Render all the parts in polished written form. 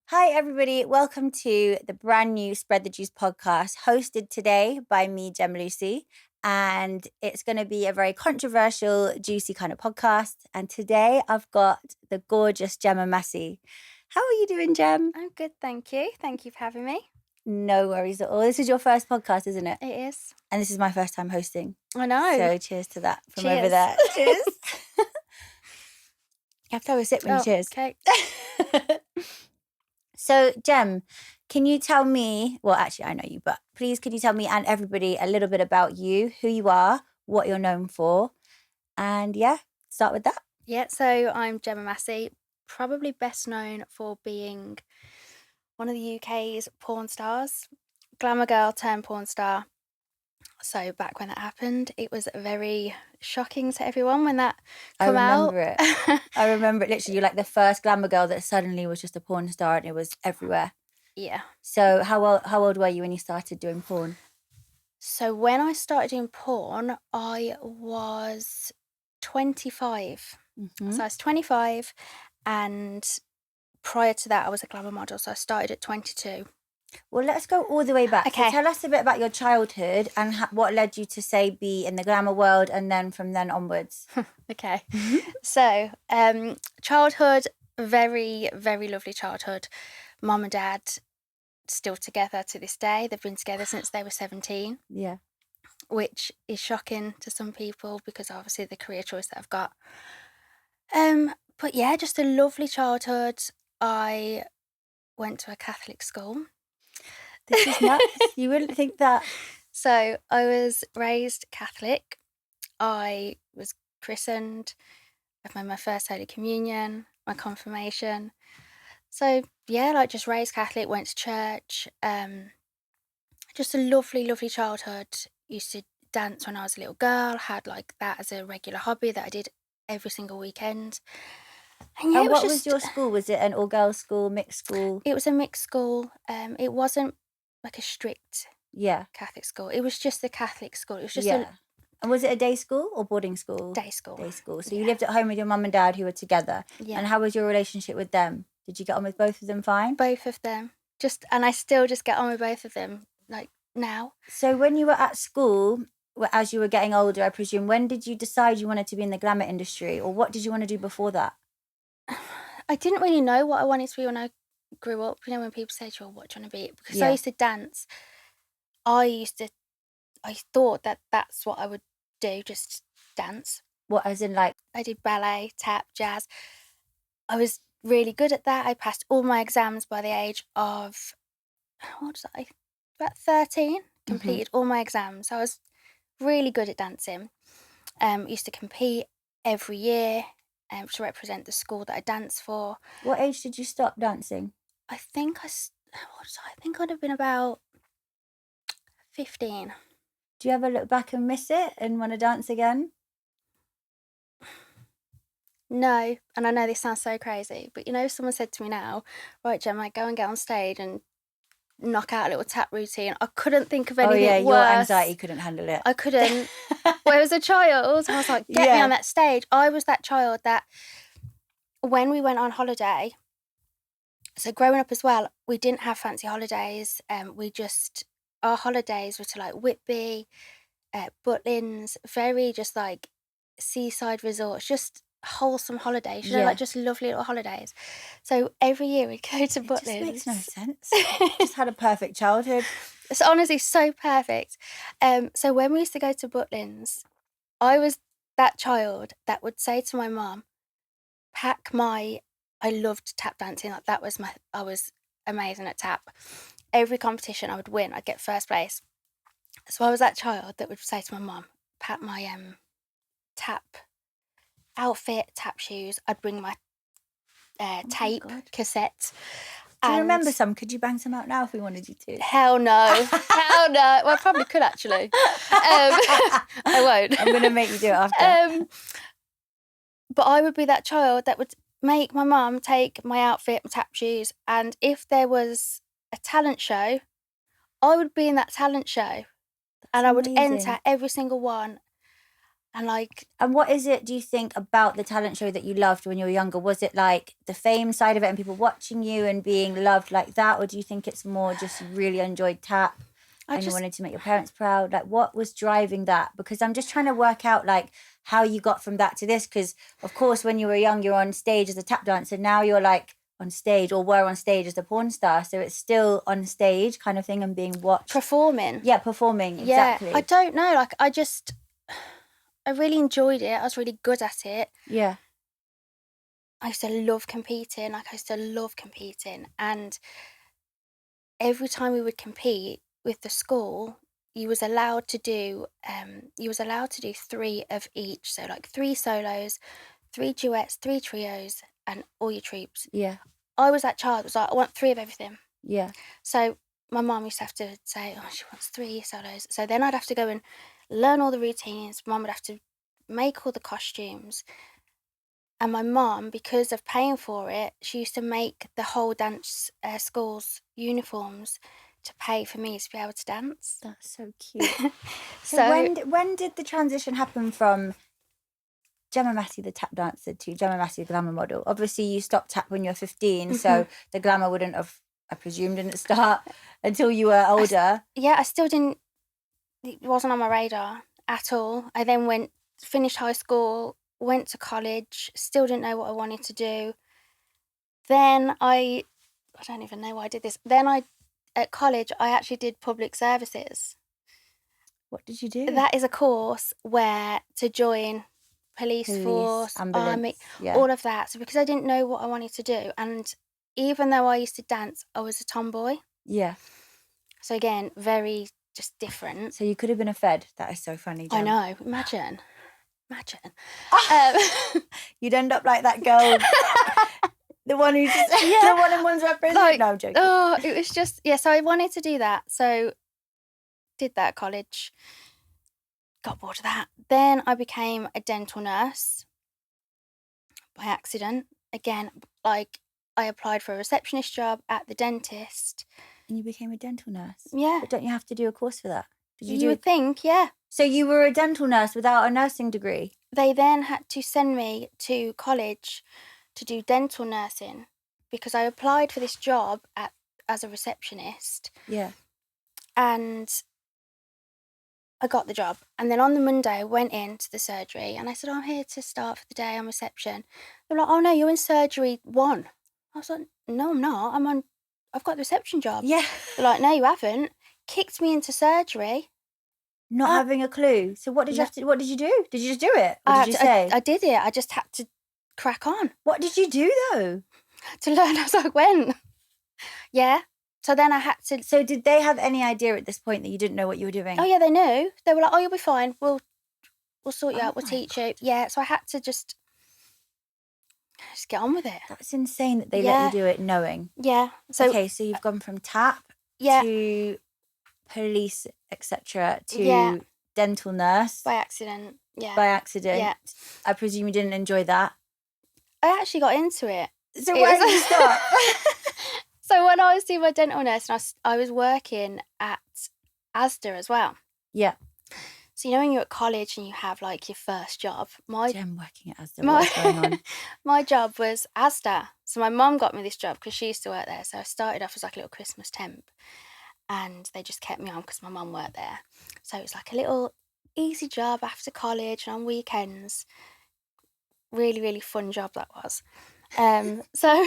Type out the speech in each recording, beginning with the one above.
Hi, everybody. Welcome to the brand new Spread the Juice podcast, hosted today by me, Gemma Massey. And it's going to be a very controversial, juicy kind of podcast. And today I've got the gorgeous Gemma Massey. How are you doing, Gem? I'm good, thank you. Thank you for having me. No worries at all. This is your first podcast, isn't it? It is. And this is my first time hosting. I know. So cheers to that from over Cheers. there. Cheers. You have to have a sip when you cheers. Okay. So, Gem, can you tell me, well, actually, I know you, but please, can you tell me and everybody a little bit about you, who you are, what you're known for? And yeah, start with that. Yeah, so I'm Gemma Massey, probably best known for being one of the UK's porn stars, glamour girl turned porn star. So back when that happened, it was very shocking to everyone when that came out. It. I remember it literally. You're like the first glamour girl that suddenly was just a porn star and it was everywhere. Yeah. So how old were you when you started doing porn? So when I started doing porn, I was 25. Mm-hmm. So I was 25, and prior to that, I was a glamour model. So I started at 22. Well, let's go all the way back. Okay. So tell us a bit about your childhood and what led you to, say, be in the glamour world and then from then onwards. Okay. So childhood, very, very lovely childhood. Mum and dad still together to this day. They've been together since they were 17. Yeah. Which is shocking to some people because obviously the career choice that I've got. But yeah, just a lovely childhood. I went to a Catholic school. This is nuts. You wouldn't think that. So I was raised Catholic. I was christened. I've made my first Holy Communion, my confirmation. So yeah, like just raised Catholic, went to church. Just a lovely, lovely childhood. Used to dance when I was a little girl, had like that as a regular hobby that I did every single weekend. And yeah, what was your school? Was it an all-girls school, mixed school? It was a mixed school. It wasn't like a strict Catholic school. It was just a Catholic school. It was just And was it a day school or boarding school? Day school. Day school. So you lived at home with your mum and dad who were together. Yeah. And how was your relationship with them? Did you get on with both of them fine? Both of them. And I still just get on with both of them, like now. So when you were at school, as you were getting older, I presume, when did you decide you wanted to be in the glamour industry, or what did you want to do before that? I didn't really know what I wanted to be when I grew up. You know, when people say to you, what do you want to be? Because I used to dance. I thought that that's what I would do, just dance. What, as in like? I did ballet, tap, jazz. I was really good at that. I passed all my exams by the age of, about 13, completed all my exams. I was really good at dancing. Used to compete every year to represent the school that I danced for. What age did you stop dancing? I think I'd have been about 15. Do you ever look back and miss it and want to dance again? No, and I know this sounds so crazy, but you know, if someone said to me now, right, Gemma, go and get on stage and knock out a little tap routine, I couldn't think of anything worse. Your anxiety couldn't handle it. I couldn't. Where as a child, I was like, get me on that stage. I was that child that when we went on holiday, so growing up as well, we didn't have fancy holidays. Our holidays were to like Whitby, Butlins, very just like seaside resorts, just wholesome holidays, you know, like just lovely little holidays. So every year we'd go to Butlins. It just makes no sense. Just had a perfect childhood. It's honestly so perfect. So when we used to go to Butlins, I was that child that would say to my mum, I loved tap dancing. Like I was amazing at tap. Every competition I would win. I'd get first place. So I was that child that would say to my mum, pack my tap outfit, tap shoes. I'd bring my tape, cassette. Do you remember some? Could you bang some out now if we wanted you to? Hell no. Hell no. Well, I probably could actually. I won't. I'm going to make you do it after. But I would be that child that would make my mum take my outfit, my tap shoes, and if there was a talent show, I would be in that talent show. And I would enter every single one. And like, and what is it, do you think, about the talent show that you loved when you were younger? Was it like the fame side of it and people watching you and being loved like that? Or do you think it's more just you really enjoyed tap and you wanted to make your parents proud? Like, what was driving that? Because I'm just trying to work out like how you got from that to this. Because of course, when you were young, you're on stage as a tap dancer. Now you're like on stage, or were on stage as a porn star. So it's still on stage kind of thing and being watched. Performing. Yeah, performing, exactly. Yeah, I don't know. Like, I really enjoyed it. I was really good at it. Yeah. I used to love competing. And every time we would compete with the school, you was allowed to do 3 of each. So like 3 solos, 3 duets, 3 trios, and all your troops. Yeah. I was that child. It was like, I want 3 of everything. Yeah. So my mum used to have to say, oh, she wants 3 solos. So then I'd have to go and learn all the routines. Mum would have to make all the costumes. And my mum, because of paying for it, she used to make the whole dance school's uniforms to pay for me to be able to dance. That's so cute. So when did the transition happen from Gemma Massey, the tap dancer, to Gemma Massey, the glamour model? Obviously, you stopped tap when you were 15, so the glamour wouldn't have, I presume, didn't start until you were older. I still didn't, it wasn't on my radar at all. I then finished high school, went to college, still didn't know what I wanted to do. Then I don't even know why I did this. Then at college, I actually did public services. What did you do? That is a course where to join police force, army, all of that. So because I didn't know what I wanted to do, and even though I used to dance, I was a tomboy. Yeah. So again, very just different. So you could have been a Fed. That is so funny, Gem. I know. Imagine. You'd end up like that girl, the one who's the one in one's representative. Like, no, I'm joking. Oh, it was just So I wanted to do that. So did that at college. Got bored of that. Then I became a dental nurse by accident. Again, like I applied for a receptionist job at the dentist. And you became a dental nurse? Yeah. But don't you have to do a course for that? You would think, yeah. So you were a dental nurse without a nursing degree? They then had to send me to college to do dental nursing because I applied for this job as a receptionist. Yeah. And I got the job. And then on the Monday, I went into the surgery and I said, I'm here to start for the day on reception. They're like, oh, no, you're in surgery 1. I was like, no, I'm not. I've got the reception job. Yeah. They're like, no, you haven't. Kicked me into surgery. Not having a clue. So what did you have to? What did you do? Did you just do it? What did you say? I did it. I just had to crack on. What did you do though? To learn as I went. Yeah. So then I had to. So did they have any idea at this point that you didn't know what you were doing? Oh yeah, they knew. They were like, "Oh, you'll be fine. We'll sort you out. We'll teach you." Yeah. So I had to just get on with it. That's insane that they let you do it knowing. Yeah. So okay, so you've gone from tap to police, etc., to dental nurse by accident. Yeah. By accident. Yeah. I presume you didn't enjoy that. I actually got into it. So where did you start? So when I was doing my dental nurse, and I was working at Asda as well. Yeah. So when you're at college and you have like your first job, I'm working at Asda. What's going on? My job was Asda. So my mum got me this job because she used to work there. So I started off as like a little Christmas temp, and they just kept me on because my mum worked there. So it was like a little easy job after college and on weekends. Really, really fun job that was. So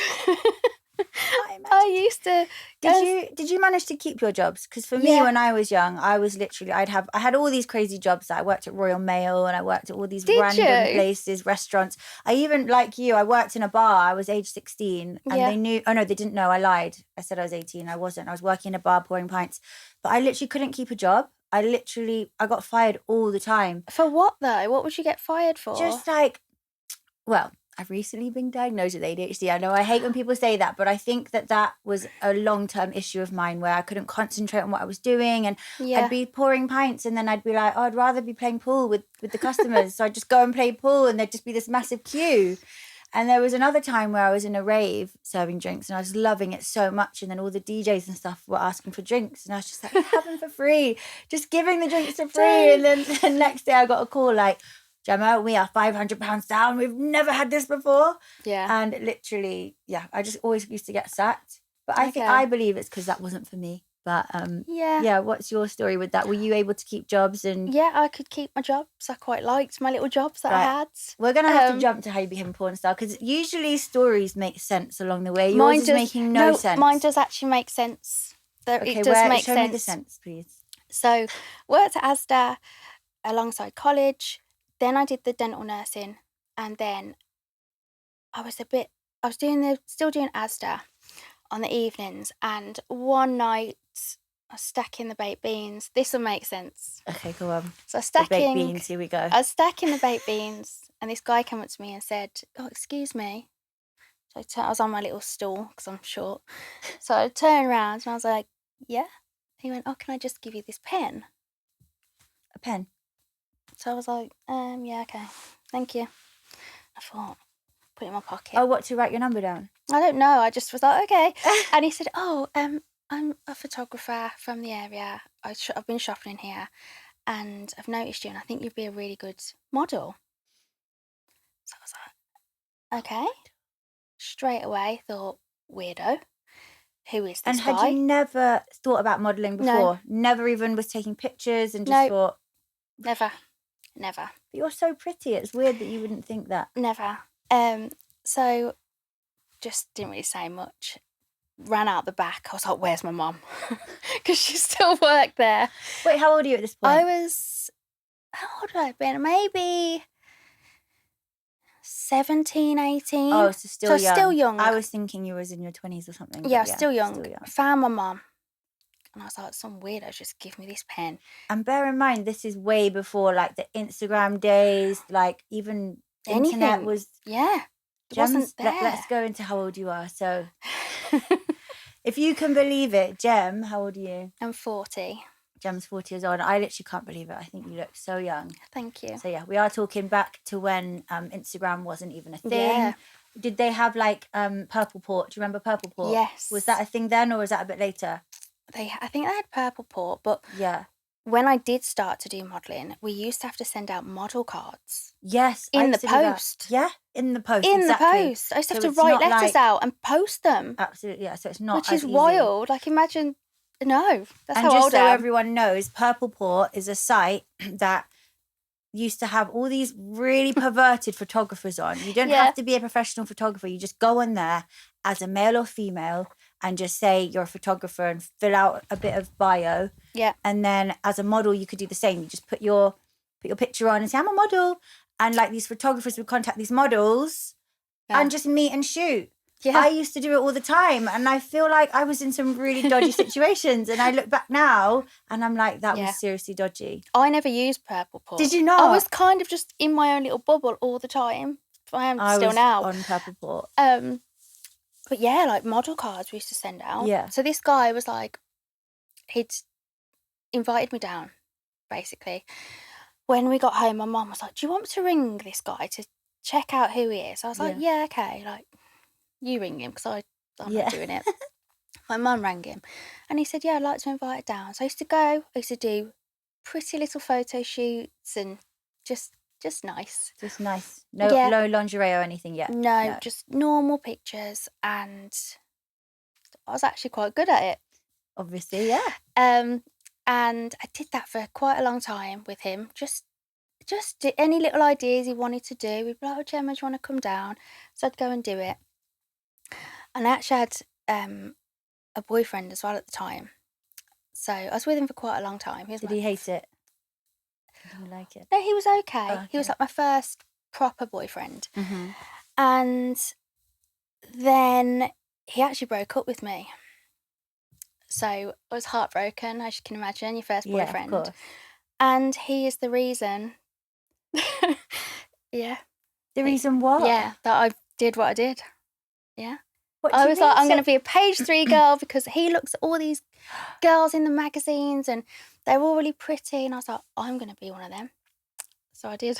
I used to. Did you manage to keep your jobs? Because for me, when I was young, I was literally I had all these crazy jobs. That I worked at Royal Mail and I worked at all these random places, restaurants. I even, like you, I worked in a bar. I was age 16 and they knew. Oh no, they didn't know. I lied. I said I was 18. I wasn't. I was working in a bar pouring pints, but I literally couldn't keep a job. I got fired all the time. For what though? What would you get fired for? Just like, well, I've recently been diagnosed with ADHD. I know I hate when people say that, but I think that was a long-term issue of mine where I couldn't concentrate on what I was doing, and I'd be pouring pints and then I'd be like, oh, I'd rather be playing pool with the customers. So I'd just go and play pool and there'd just be this massive queue. And there was another time where I was in a rave serving drinks and I was loving it so much, and then all the DJs and stuff were asking for drinks and I was just like, have them for free, just giving the drinks for free. And then the next day I got a call like, Gemma, we are £500 down. We've never had this before. Yeah. And literally, I just always used to get sacked. But I believe it's because that wasn't for me. But what's your story with that? Were you able to keep jobs? And yeah, I could keep my jobs. I quite liked my little jobs that I had. We're gonna have to jump to how you became a porn star, because usually stories make sense along the way. Yours Mine is does, making no sense. Mine does actually make sense. Okay, it does make show sense. me the sense, please. So, worked at Asda alongside college. Then I did the dental nursing, and then I was still doing Asda on the evenings. And one night I was stacking the baked beans. This will make sense. Okay, go on. So I was stacking the baked beans. Here we go. I was stacking the baked beans, and this guy came up to me and said, "Oh, excuse me." So I was on my little stool because I'm short. So I turned around and I was like, "Yeah." He went, "Oh, can I just give you this pen?" A pen. So I was like, yeah, okay, thank you." I thought, put it in my pocket. Oh, what, to write your number down? I don't know. I just was like, okay. And he said, "Oh, I'm a photographer from the area. I've been shopping in here, and I've noticed you, and I think you'd be a really good model." So I was like, okay. Straight away, thought, weirdo. Who is this and guy? And had you never thought about modelling before? No. Never even was taking pictures and just thought? Never. But you're so pretty. It's weird that you wouldn't think that. Never. So just didn't really say much. Ran out the back. I was like, "Where's my mum?" Because she still worked there. Wait, how old are you at this point? How old have I been? Maybe 17, 18. Oh, so still young. I was thinking you was in your 20s or something. Yeah, still young. Found my mum. And I was like, some weirdo just give me this pen. And bear in mind, this is way before like the Instagram days, like even internet was. Yeah. It wasn't there. Let's go into how old you are. So if you can believe it, Gem, how old are you? I'm 40. Gem's 40 years old. And I literally can't believe it. I think you look so young. Thank you. So yeah, we are talking back to when Instagram wasn't even a thing. Yeah. Did they have like Purple Port? Do you remember Purple Port? Yes. Was that a thing then, or was that a bit later? I think they had Purple Port, but yeah. When I did start to do modelling, we used to have to send out model cards. Yes. In the post. Yeah, in the post. In the post. I used to have to write letters out and post them. Absolutely, yeah. So it's not Which as is easy. Wild. Like, imagine, no. That's and how just old so I am. everyone knows, Purple Port is a site that used to have all these really perverted photographers on. You don't have to be a professional photographer. You just go on there as a male or female and just say you're a photographer and fill out a bit of bio. Yeah. And then as a model, you could do the same. You just put your picture on and say, "I'm a model." And like these photographers would contact these models and just meet and shoot. Yeah. I used to do it all the time. And I feel like I was in some really dodgy situations. And I look back now and I'm like, that was seriously dodgy. I never used Purple Port. Did you not? I was kind of just in my own little bubble all the time. I am still now. On Purple Port. But yeah, like model cards we used to send out. Yeah. So this guy was like, he'd invited me down, basically. When we got home, my mum was like, "Do you want me to ring this guy to check out who he is?" I was like, "Yeah, okay. Like, you ring him because I'm not doing it." My mum rang him, and he said, "Yeah, I'd like to invite her down." So I used to go. I used to do pretty little photo shoots and just nice. Just nice. No lingerie or anything yet. No, just normal pictures, and I was actually quite good at it. Obviously, yeah. And I did that for quite a long time with him. Just any little ideas he wanted to do. We'd be like, "Oh, Gemma, do you want to come down?" So I'd go and do it. And I actually had a boyfriend as well at the time. So I was with him for quite a long time. Did he hate it? Did he like it? No, he was okay. Oh, okay. He was like my first proper boyfriend. Mm-hmm. And then he actually broke up with me. So I was heartbroken, as you can imagine, your first boyfriend. Yeah, of course. And he is the reason. Yeah. The reason what? Yeah, that I did what I did. Yeah. I was like, I'm going to be a page 3 girl because he looks at all these girls in the magazines and they're all really pretty. And I was like, I'm going to be one of them. So I did.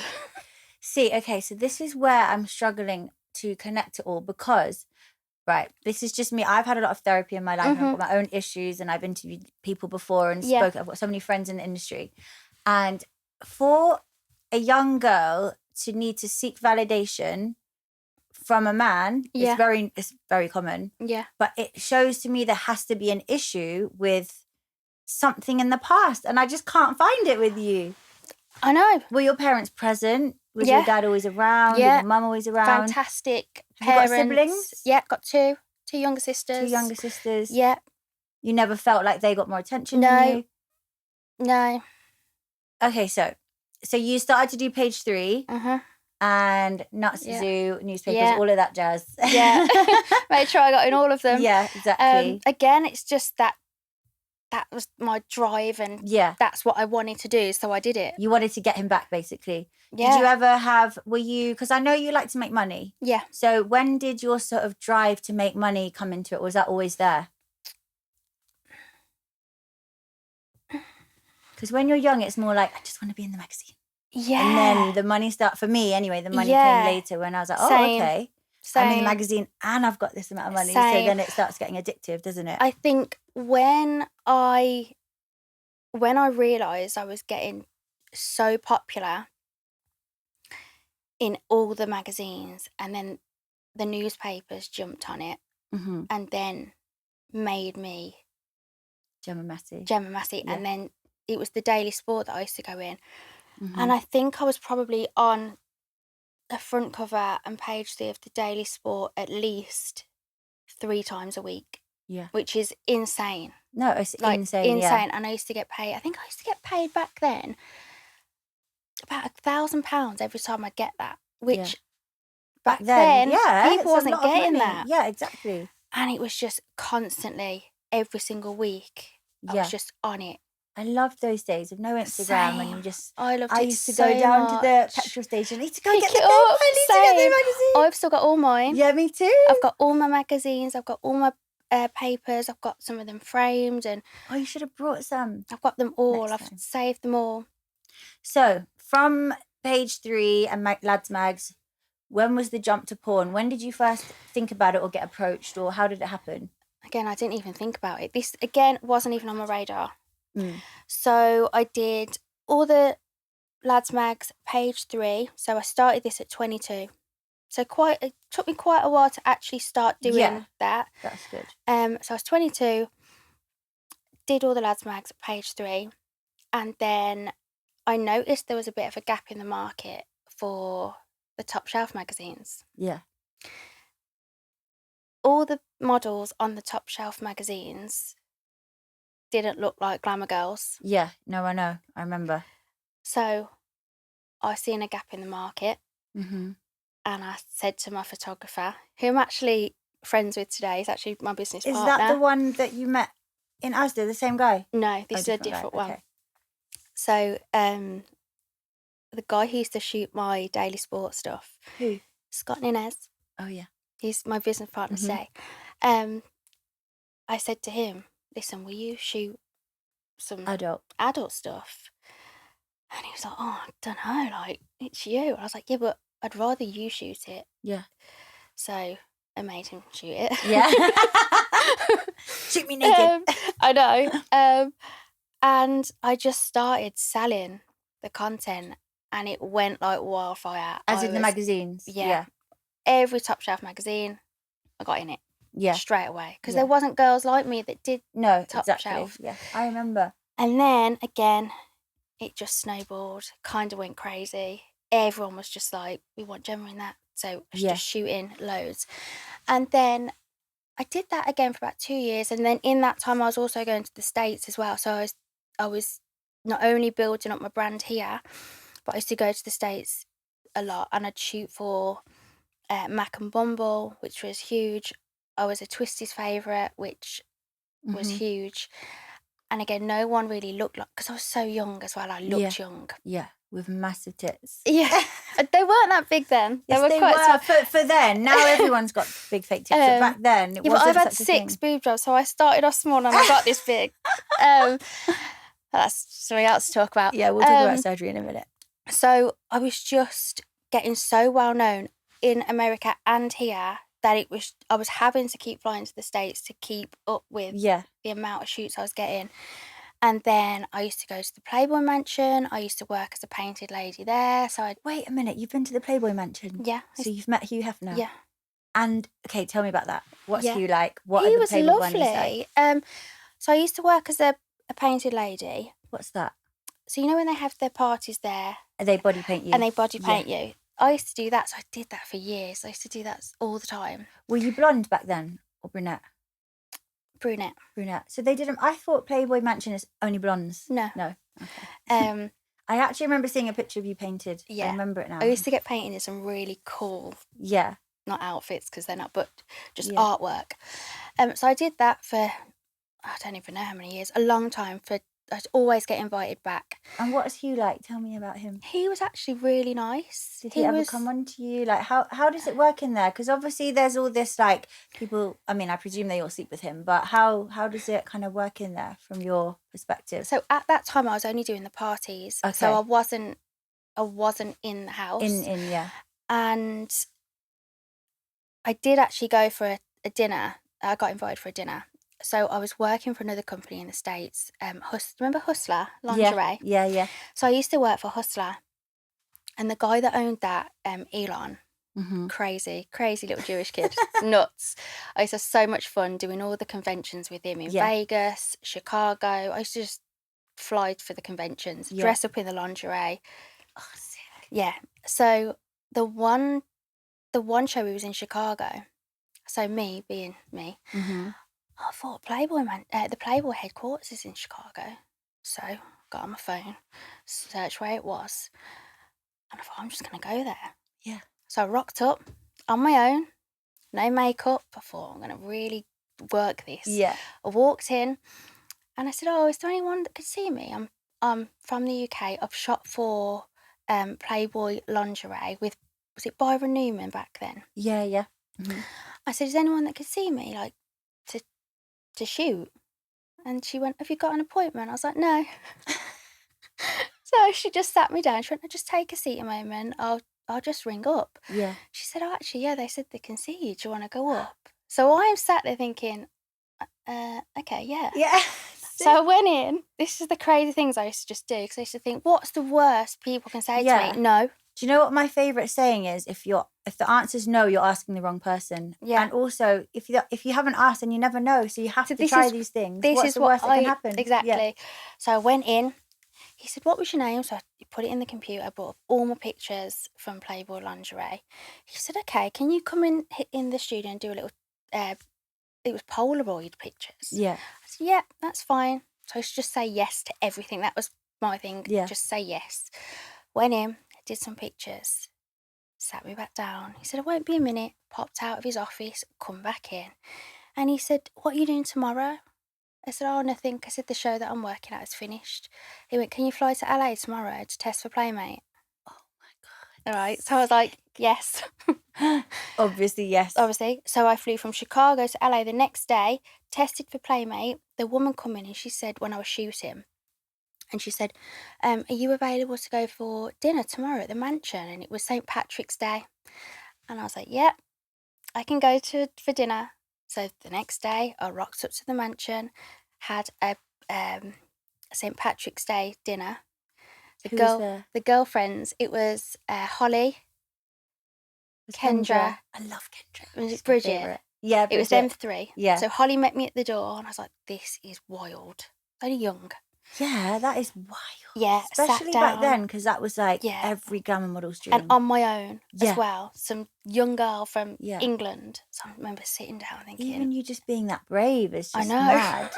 See, okay, so this is where I'm struggling to connect it all because, right, this is just me. I've had a lot of therapy in my life. Mm-hmm. I've got my own issues and I've interviewed people before and spoke. I've got so many friends in the industry. And for a young girl to need to seek validation from a man, Yeah. it's very common. Yeah. But it shows to me there has to be an issue with something in the past, and I just can't find it with you. I know. Were your parents present? Was your dad always around? Yeah. Was your mum always around? Fantastic Have parents. you got siblings? Yeah, got two younger sisters. 2 younger sisters. Yeah. You never felt like they got more attention than you? No. Okay, so you started to do Page 3 and Nuts Zoo, newspapers, all of that jazz. Yeah. Made sure I got in all of them. Yeah, exactly. Again, it's just that was my drive, and that's what I wanted to do, so I did it. You wanted to get him back, basically. Yeah. Did you ever because I know you like to make money. Yeah. So when did your sort of drive to make money come into it? Was that always there? Because when you're young, it's more like, I just want to be in the magazine. Yeah. And then the money the money came later when I was like, okay. Same. I'm in the magazine and I've got this amount of money. Same. So then it starts getting addictive, doesn't it? I think when I realised I was getting so popular in all the magazines, and then the newspapers jumped on it and then made me Gemma Massey. Yeah. And then it was the Daily Sport that I used to go in. And I think I was probably on the front cover and page 3 of the Daily Sport at least 3 times a week. Yeah. Which is insane. No, it's insane. Yeah. And I used to get paid. I think I used to get paid back then about £1,000 every time I get that. Which back then people wasn't getting that. Yeah, exactly. And it was just constantly, every single week, I was just on it. I loved those days of no Instagram. Same. And you just... I used to go down to the petrol station. I need to go get the paper. I need to get the magazine. I've still got all mine. Yeah, me too. I've got all my magazines. I've got all my papers. I've got some of them framed. And you should have brought some. I've got them all. I've saved them all. So, from Page 3 and Lads Mags, when was the jump to porn? When did you first think about it or get approached, or how did it happen? Again, I didn't even think about it. This, again, wasn't even on my radar. So I did all the Lads Mags, Page 3. So I started this at 22. So it took me quite a while to actually start doing that. That's good. So I was 22, did all the Lads Mags, Page 3, and then I noticed there was a bit of a gap in the market for the top shelf magazines. Yeah. All the models on the top shelf magazines didn't look like Glamour girls. Yeah, no, I know. I remember. So I seen a gap in the market, and I said to my photographer, who I'm actually friends with today, he's actually my business partner. Is that the one that you met in Asda, the same guy? No, this is a different one. Okay. So the guy who used to shoot my Daily Sport stuff. Who? Scott Ninez. Oh, yeah. He's my business partner today. I said to him, listen, will you shoot some adult stuff? And he was like, oh, I don't know, like, it's you. And I was like, yeah, but I'd rather you shoot it. Yeah. So I made him shoot it. Yeah. Shoot me naked. I know. And I just started selling the content, and it went like wildfire. As in the magazines? Yeah. Every top shelf magazine, I got in it. Yeah. Straight away. Because there wasn't girls like me that did top shelf. Yeah, I remember. And then, again, it just snowballed, kind of went crazy. Everyone was just like, we want Gemma in that. So I was just shooting loads. And then I did that again for about 2 years. And then in that time, I was also going to the States as well. So I was not only building up my brand here, but I used to go to the States a lot. And I'd shoot for Mac and Bumble, which was huge. I was a Twisties favourite, which was huge. And again, no one really looked like, because I was so young as well. I looked young. Yeah, with massive tits. Yeah, they weren't that big then. Yes, they were for then. Now everyone's got big fake tits. But back then, it wasn't but I've had such a 6 thing. boob jobs, so I started off small and I got this big. That's something else to talk about. Yeah, we'll talk about surgery in a minute. So I was just getting so well known in America and here that I was having to keep flying to the States to keep up with the amount of shoots I was getting. And then I used to go to the Playboy Mansion. I used to work as a painted lady there. So I Wait a minute, you've been to the Playboy Mansion? Yeah. So you've met Hugh Hefner? Yeah. And, okay, tell me about that. What's Yeah. Hugh like? What He are the was Playboy bunnies lovely. like? So I used to work as a painted lady. What's that? So you know when they have their parties there They body paint you? and they body paint you? I used to do that. So I did that for years. I used to do that all the time. Were you blonde back then or brunette? Brunette. Brunette. So they didn't... I thought Playboy Mansion is only blondes. No. No. Okay. I actually remember seeing a picture of you painted. Yeah. I remember it now. I used to get painted in some really cool... Yeah. Not outfits because they're not, but just artwork. So I did that for, I don't even know how many years, a long time. I'd always get invited back. And what is Hugh like? Tell me about him. He was actually really nice. Did he ever come on to you? Like, how does it work in there? Because obviously there's all this, like, people, I mean, I presume they all sleep with him, but how does it kind of work in there from your perspective? So at that time I was only doing the parties. Okay. So I wasn't in the house. Yeah. And I did actually go for a dinner. I got invited for a dinner. So I was working for another company in the States. Remember Hustler Lingerie? Yeah. So I used to work for Hustler. And the guy that owned that, Elon, crazy little Jewish kid, nuts. I used to have so much fun doing all the conventions with him in Vegas, Chicago. I used to just fly for the conventions, dress up in the lingerie. Oh, sick. Yeah. So the one show we was in Chicago. So me being me, I thought the Playboy headquarters is in Chicago. So got on my phone, searched where it was, and I thought I'm just gonna go there. Yeah. So I rocked up on my own, no makeup. I thought I'm gonna really work this. Yeah. I walked in, and I said, "Oh, is there anyone that could see me? I'm from the UK. I've shot for Playboy lingerie with, was it Byron Newman back then? Yeah. I said, is there anyone that could see me, like, to shoot? And she went, have you got an appointment? I was like, no. So she just sat me down. She went, just take a seat a moment. I'll just ring up. Yeah. She said, oh, actually, yeah, they said they can see you. Do you want to go up? So I'm sat there thinking, okay, yeah. Yeah. So I went in. This is the crazy things I used to just do, because I used to think, what's the worst people can say to me? No. Do you know what my favourite saying is? If the answer's no, you're asking the wrong person. Yeah. And also, if you haven't asked, then you never know. So you have to try these things. What's the worst that can happen? Exactly. Yeah. So I went in. He said, what was your name? So I put it in the computer. I brought up all my pictures from Playboy lingerie. He said, okay, can you come in the studio and do a little, it was Polaroid pictures. Yeah. I said, yeah, that's fine. So I used to just say yes to everything. That was my thing. Yeah. Just say yes. Went in, did some pictures, sat me back down. He said, it won't be a minute. Popped out of his office, come back in. And he said, what are you doing tomorrow? I said, oh, nothing. I said, the show that I'm working at is finished. He went, can you fly to LA tomorrow to test for Playmate? Oh, my God. All right. So I was like, yes. Obviously, yes. Obviously. So I flew from Chicago to LA the next day, tested for Playmate. The woman come in and she said, when I was shooting, and she said, are you available to go for dinner tomorrow at the mansion? And it was St. Patrick's Day. And I was like, yeah, I can go for dinner. So the next day, I rocked up to the mansion, had a St. Patrick's Day dinner. Who was there? The girlfriends, it was Holly, Kendra. I love Kendra. Was it Bridget? Yeah, Bridget. It was them three. Yeah. So Holly met me at the door, and I was like, this is wild. Only young. Yeah, that is wild. Yeah, especially back then, because that was like every glamour model's dream. And on my own as well. Some young girl from England. So I remember sitting down thinking, even you just being that brave is just I know. mad.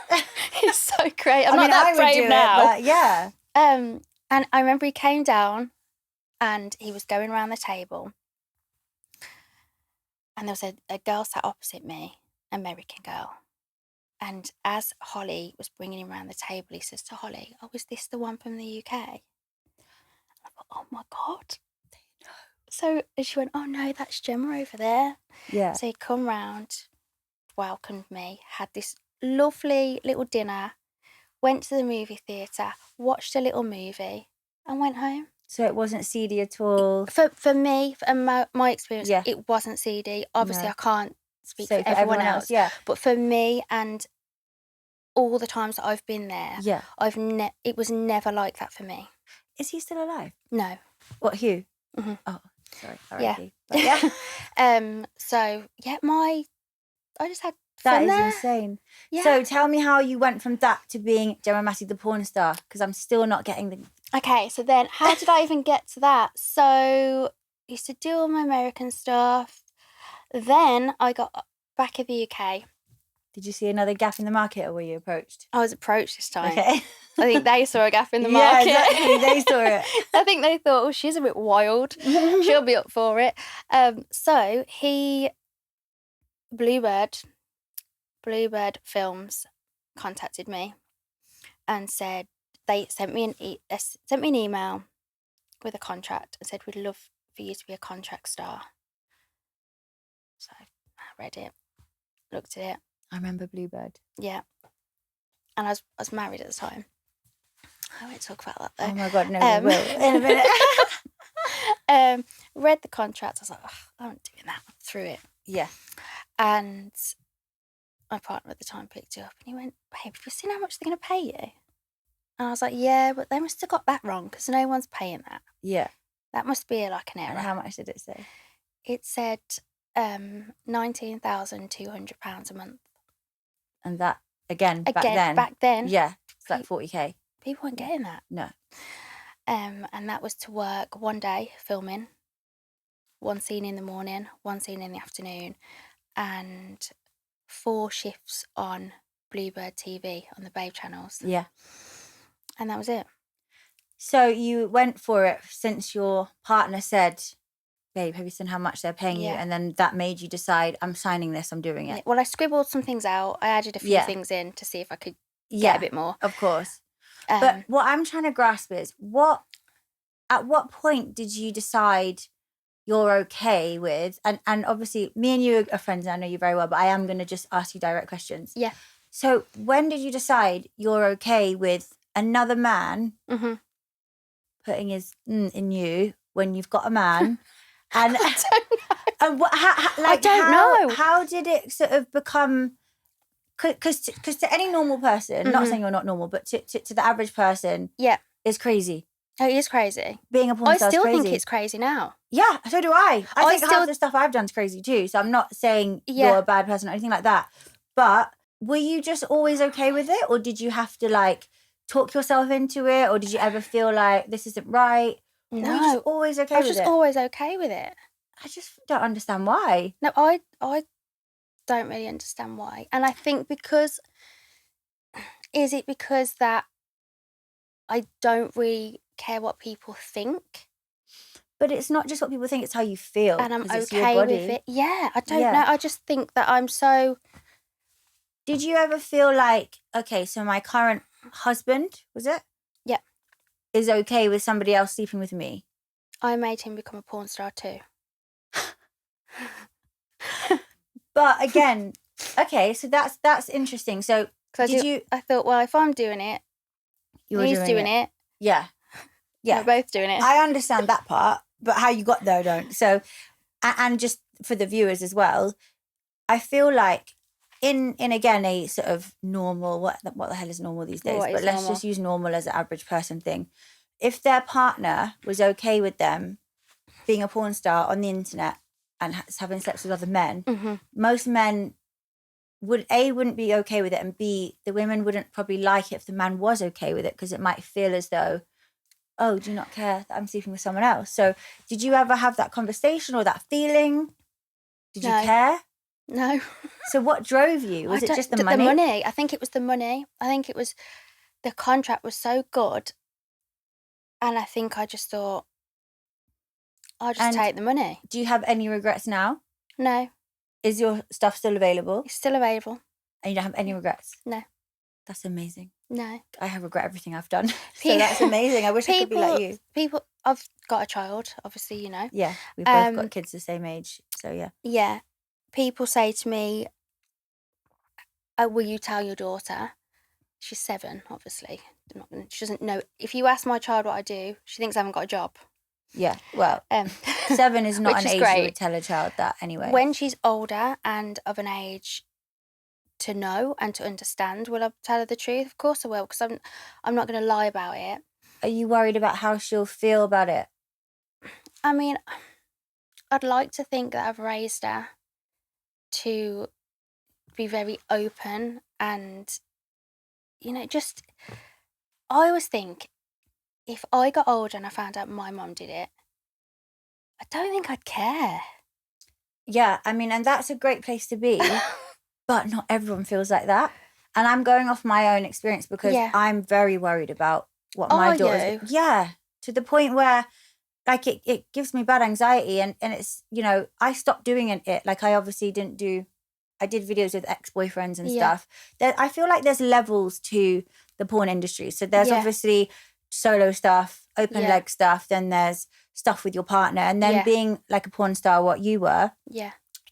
It's so great. I'm not that brave now. But yeah. And I remember he came down and he was going around the table. And there was a girl sat opposite me, American girl. And as Holly was bringing him around the table, he says to Holly, oh, is this the one from the UK? And I thought, oh, my God. So she went, oh, no, that's Gemma over there. Yeah. So he come round, welcomed me, had this lovely little dinner, went to the movie theatre, watched a little movie and went home. So it wasn't seedy at all? For me, and my experience, it wasn't seedy. Obviously, I can't speak for everyone else. Yeah. But for me and all the times that I've been there, Yeah. it was never like that for me. Is he still alive? No. What, Hugh? Mm-hmm. Oh, sorry. Yeah. But yeah. So yeah, I just had That fun is there. insane. Yeah. So tell me how you went from that to being Gemma Massey, the porn star, because I'm still not getting the... Okay, so then how did I even get to that? So used to do all my American stuff. Then I got back in the UK. Did you see another gap in the market, or were you approached? I was approached this time. Okay. I think they saw a gap in the market. Yeah, exactly. They saw it. I think they thought, oh, she's a bit wild. She'll be up for it. So Bluebird Films contacted me and said they sent me an email with a contract and said, we'd love for you to be a contract star. So I read it, looked at it. I remember Bluebird. Yeah. And I was married at the time. I won't talk about that though. Oh my God, no, we will in a minute. Read the contract. I was like, oh, I'm not doing that. Threw it. Yeah. And my partner at the time picked it up and he went, babe, have you seen how much they're going to pay you? And I was like, yeah, but they must have got that wrong because no one's paying that. Yeah. That must be like an error. And how much did it say? It said £19,200 a month. And that, again, back then. Yeah. It's like 40K. People weren't getting that. No. And that was to work one day filming, one scene in the morning, one scene in the afternoon, and 4 shifts on Bluebird TV on the Babe channels. Yeah. And that was it. So you went for it since your partner said, babe, have you seen how much they're paying you? And then that made you decide, I'm signing this, I'm doing it. Well, I scribbled some things out. I added a few things in to see if I could get a bit more. Of course. But what I'm trying to grasp is, at what point did you decide you're okay with, and obviously me and you are friends and I know you very well, but I am going to just ask you direct questions. Yeah. So when did you decide you're okay with another man putting his in you when you've got a man? And I don't know. And I don't know. How did it sort of become? Because to any normal person, not saying you're not normal, but to the average person, is crazy. Oh, it is crazy. Being a porn star is crazy. I still think it's crazy now. Yeah, so do I. I think half the stuff I've done is crazy too. So I'm not saying you're a bad person or anything like that. But were you just always okay with it, or did you have to like talk yourself into it, or did you ever feel like this isn't right? No, were you just always okay with it? I was just always okay with it. I just don't understand why. No, I don't really understand why. And I think is it because that I don't really care what people think? But it's not just what people think, it's how you feel. And I'm okay with it. Yeah, I don't know. I just think that I'm so... Did you ever feel like, okay, so my current husband, was it? Yeah. Is okay with somebody else sleeping with me? I made him become a porn star too. But again, okay, so that's interesting. So I thought, well, if I'm doing it, he's doing it. Yeah. Yeah. We're both doing it. I understand that part, but how you got there, I don't. So, and just for the viewers as well, I feel like in again a sort of normal, what the hell is normal these days? But let's just use normal as an average person thing. If their partner was okay with them being a porn star on the internet and having sex with other men, most men wouldn't be okay with it, and B, the women wouldn't probably like it if the man was okay with it, because it might feel as though, oh, do you not care that I'm sleeping with someone else? So did you ever have that conversation or that feeling? Did you care? No. So what drove you? Was it just the money? The money. I think it was the money. I think it was the contract was so good, and I think I just thought, I'll just take the money. Do you have any regrets now? No. Is your stuff still available? It's still available. And you don't have any regrets? No. That's amazing. No. I have regret everything I've done. So that's amazing. I wish I could be like you. I've got a child, obviously, you know. Yeah, we've both got kids the same age, so yeah. Yeah. People say to me, will you tell your daughter? She's 7, obviously. She doesn't know. If you ask my child what I do, she thinks I haven't got a job. Yeah, well, 7 is not an age you would tell a child that anyway. When she's older and of an age to know and to understand. Will I tell her the truth? Of course I will, because I'm not going to lie about it. Are you worried about how she'll feel about it? I mean, I'd like to think that I've raised her to be very open and, just, I always think if I got older and I found out my mum did it, I don't think I'd care. Yeah, I mean, and that's a great place to be, but not everyone feels like that. And I'm going off my own experience because I'm very worried about what my daughter's... Yeah, to the point where, like, it gives me bad anxiety, and it's, I stopped doing it. Like, I obviously didn't do... I did videos with ex-boyfriends and stuff. I feel like there's levels to the porn industry. So there's obviously solo stuff, open leg stuff, then there's stuff with your partner, and then being like a porn star, what you were,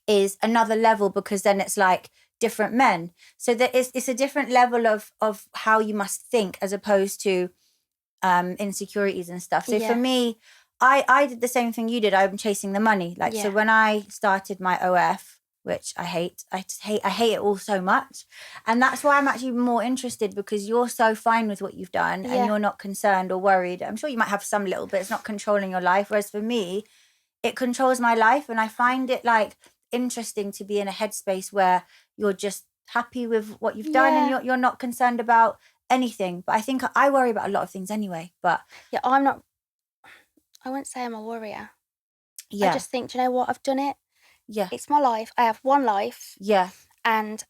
is another level, because then it's like different men. So that it's a different level of how you must think, as opposed to insecurities and stuff. So for me, I did the same thing you did. I'm chasing the money. Like, so when I started my OF, which I hate it all so much. And that's why I'm actually more interested, because you're so fine with what you've done and you're not concerned or worried. I'm sure you might have some little, but it's not controlling your life. Whereas for me, it controls my life, and I find it like interesting to be in a headspace where you're just happy with what you've done and you're not concerned about anything. But I think I worry about a lot of things anyway. But I wouldn't say I'm a worrier. I just think, do you know what? I've done it. Yeah. It's my life. I have one life. Yeah. And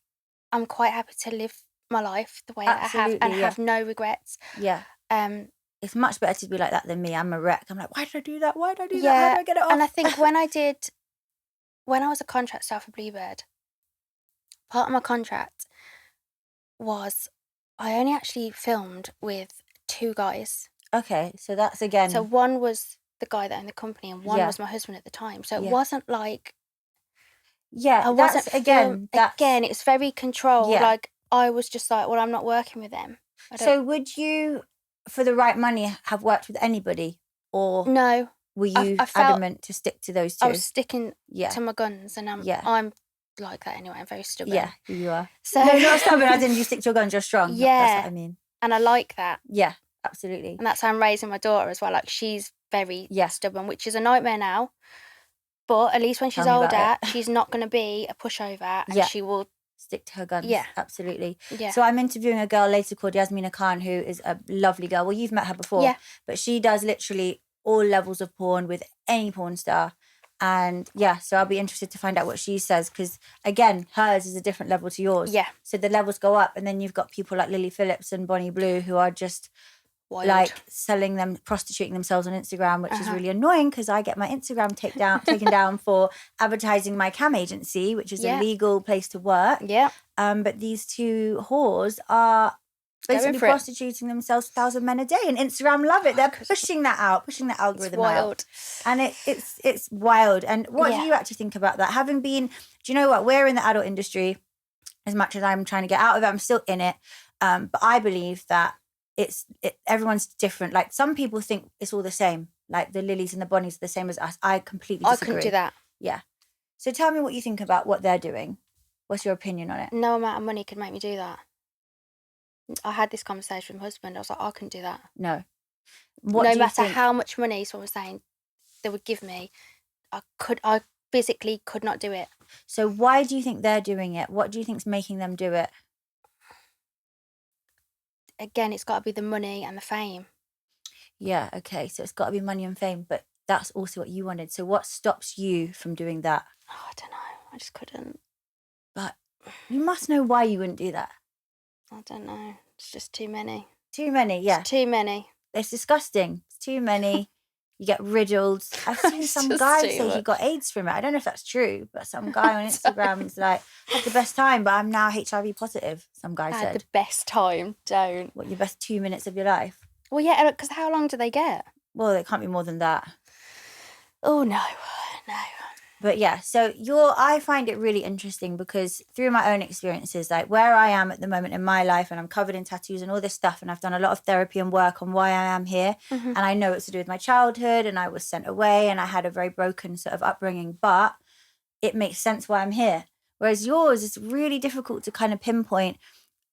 I'm quite happy to live my life the way that I have, and have no regrets. Yeah. It's much better to be like that than me. I'm a wreck. I'm like, why did I do that? Why did I do that? How did I get it off? And I think when I was a contract staff for Bluebird, part of my contract was I only actually filmed with 2 guys. Okay, so that's again... So one was the guy that owned the company, and one was my husband at the time. So it wasn't like... Yeah, I wasn't... Again, it's very controlled. Yeah. Like, I was just like, well, I'm not working with them. So would you, for the right money, have worked with anybody? Or no, were you adamant to stick to those 2? I was sticking to my guns, and I'm like that anyway. I'm very stubborn. Yeah, you are. So no, not stubborn, as in you stick to your guns, you're strong. Yeah. That's what I mean. And I like that. Yeah, absolutely. And that's how I'm raising my daughter as well. Like, she's very stubborn, which is a nightmare now. But at least when she's older, she's not going to be a pushover, and she will stick to her guns. Yeah, absolutely. Yeah. So I'm interviewing a girl later called Yasmina Khan, who is a lovely girl. Well, you've met her before, but she does literally all levels of porn with any porn star. And so I'll be interested to find out what she says, because again, hers is a different level to yours. Yeah. So the levels go up, and then you've got people like Lily Phillips and Bonnie Blue, who are just wild. Like prostituting themselves on Instagram, which is really annoying, because I get my Instagram taken down for advertising my cam agency, which is a legal place to work. Yeah. But these 2 whores are basically prostituting themselves 1,000 men a day, and Instagram love it. They're pushing that algorithm out. And it's wild. And what do you actually think about that? Having been, do you know what? We're in the adult industry. As much as I'm trying to get out of it, I'm still in it. But I believe that everyone's different. Like, some people think it's all the same. Like, the Lilies and the Bonnies are the same as us. I completely disagree. I couldn't do that. Yeah. So tell me what you think about what they're doing. What's your opinion on it? No amount of money could make me do that. I had this conversation with my husband. I was like, I couldn't do that. No. No matter how much money someone was saying they would give me, I physically could not do it. So why do you think they're doing it? What do you think's making them do it? Again, it's got to be the money and the fame. Yeah, okay. So it's got to be money and fame, but that's also what you wanted. So what stops you from doing that? Oh, I don't know. I just couldn't. But you must know why you wouldn't do that. I don't know. It's just too many. Too many, yeah. It's too many. It's disgusting. It's too many. You get riddled. I've seen some guy say he got AIDS from it. I don't know if that's true, but some guy on Instagram is like, had the best time, but I'm now HIV positive, some guy said. Had the best time, don't. What, your best 2 minutes of your life? Well, yeah, because how long do they get? Well, it can't be more than that. Oh, no. But yeah, so I find it really interesting, because through my own experiences, like where I am at the moment in my life, and I'm covered in tattoos and all this stuff, and I've done a lot of therapy and work on why I am here. Mm-hmm. And I know it's to do with my childhood, and I was sent away, and I had a very broken sort of upbringing, but it makes sense why I'm here. Whereas yours is really difficult to kind of pinpoint